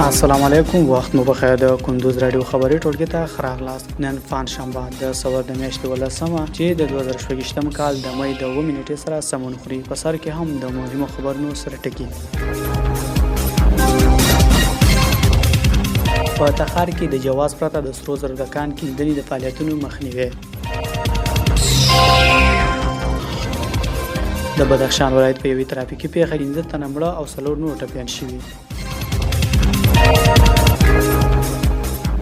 السلام علیکم، وخت مو بخیر. د کندوز رادیو خبري ټولګي ته ښه راغلاست. نن پنجشنبه د سور د میاشتې 18مه چې د 2020م کال د مې د 2 نیټې سره سمون خوري. په سر کې هم د مهمو خبرونو سره ټکی. په تخار کې د جواز پرته د سرو زرو د کان کیندنې د فعالیتونو مخنیوي. د بدخشان ولایت په یوې ترافیکي پیښه 15 تنه مړه او 4 نور ټپیان شوي.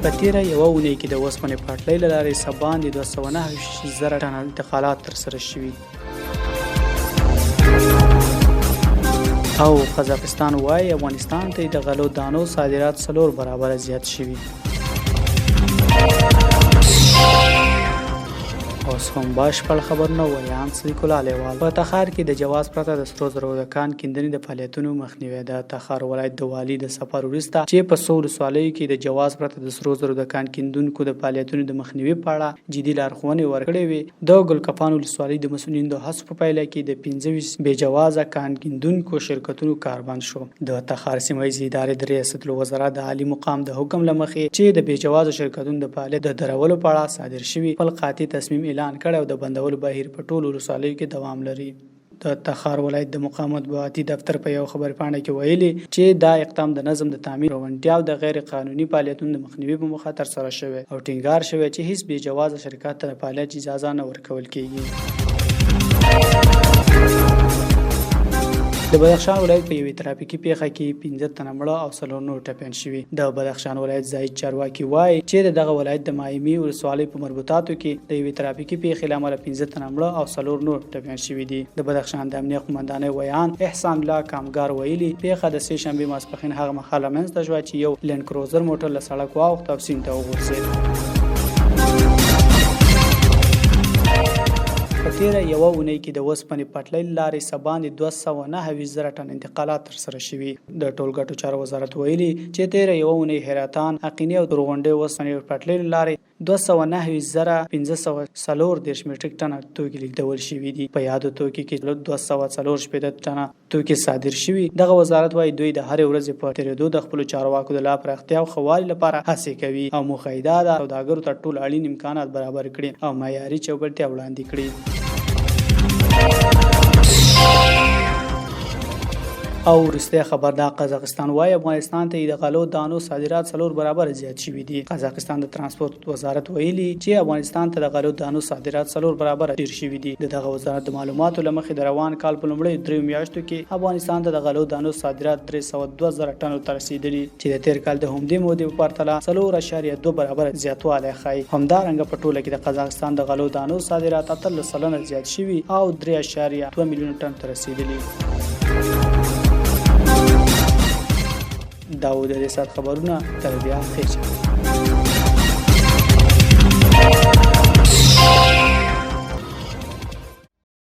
په تیره یوه اونۍ کې د اوسپنې پټلۍ له لارې څه باندې 209,000 ټنه انتقالات ترسره شوي. او قزاقستان وایي افغانستان ته د غلو دانو صادرات 4 برابره زیات شوي. اوس هم بشپړ خبرونه ویان صدیق الله لیوال. په تخار کې د جواز پرته د سرو زرو د کان کیندنې د فعالیتونو مخنیوي. د تخار ولایت د والي د سفر وروسته چې په څو ولسوالیو کې د جواز پرته د سرو زرو د کان کیندونکو د فعالیتونو د مخنیوي په اړه جدي لارښوونې ورکړې وې. د ګلکفان ولسوالۍ د مسؤلینو د هڅو په پایله کې د 15 بې جوازه کان کیندونکو شرکتونو کار بند شو. د تخار سیمه ییزې ادارې د ریاست الوزرا د عالی مقام د حکم له مخې چې د بې جوازه شرکتونو د فعالیت د درولو په اړه صادر شوي خپل قاطع تصمیم اعلان کړ او د بندولو بهیر په ټولو ولسوالیو کې دوام لري. د تخار ولایت د مقامات مطبوعاتي دفتر په یو خبر پاڼه کې ویلي چې دا اقدام د نظم د تعمیر روانتیا او د غیر قانوني فعالیتونو د مخنیوي په موخه ترسره شوی او ټینګار شوی چې هیڅ بې جوازه شرکت ته د فعالیت اجازه نه ورکول کیږي. د بدخشان ولایت په یوې ترافیکي پیښه کې 15 تنه مړه او 4 نور ټپیان شوي. د بدخشان ولایت ځایي چارواکي وایي چې دغه ولایت د مایمي ولسوالۍ په مربوطاتو کې د یوې ترافیکي پیښې له امله 15 تنه مړه او 4 نور ټپیان شوي دي. د بدخشان د امنیت قومندانۍ ویان احسان الله کامګار ویلي پیښه د سې شنبې ماسپښین هغه مهال منځته شوه چې یو لینډ کروزر موټر له سړک واوښت او سیند ته وغورځېد. په تیره یوه اونۍ کې د اوسپنې پټلۍ له لارې څه باندې 209,000 ټن انتقالات ترسره شوي. د ټولګټو چارو وزارت ویلي چې تیره یوه اونۍ حیرتان، حقیني او تورغونډۍ اوسپنې پټلۍ له لارې 209,540 میټریک ټنه توکي لیږدول شوي دي. په یادو توکي کې 240 ټنه توکي صادر شوي. دغه وزارت وایي دوی د هرې ورځې په تیرېدو د خپلو چارواکو د لا پراختیا او ښه والي لپاره هڅې کوي او موخه یې دا ده سوداګرو ته ټول اړین امکانات برابر کړي او معیاري چوکاټ وړاندې کړي. او وروستی خبر دا قزاقستان وایي افغانستان ته د غلو دانو صادرات 4 برابر زیات شوي دي. قزاقستان د ترانسپورت وزارت ویلي چې افغانستان ته د غلو دانو صادرات 4 برابر ډیر شوي دي. دغه وزارت د معلوماتو له مخې د روان کال په لومړیو 3 میاشتو کې افغانستان ته د غلو دانو صادرات 302,000 ټنو ته رسیدلي چې د تیر کال د همدې مودې په پرتله 4.2 برابر زیاتوالی ښایي. همدارنګه په ټوله کې د قزاقستان د غلو دانو صادرات 18% زیات شوي او 3.2 میلیون ټن ته رسیدلي. دا و د دې ساعت خبرونه. تر بیا خیر.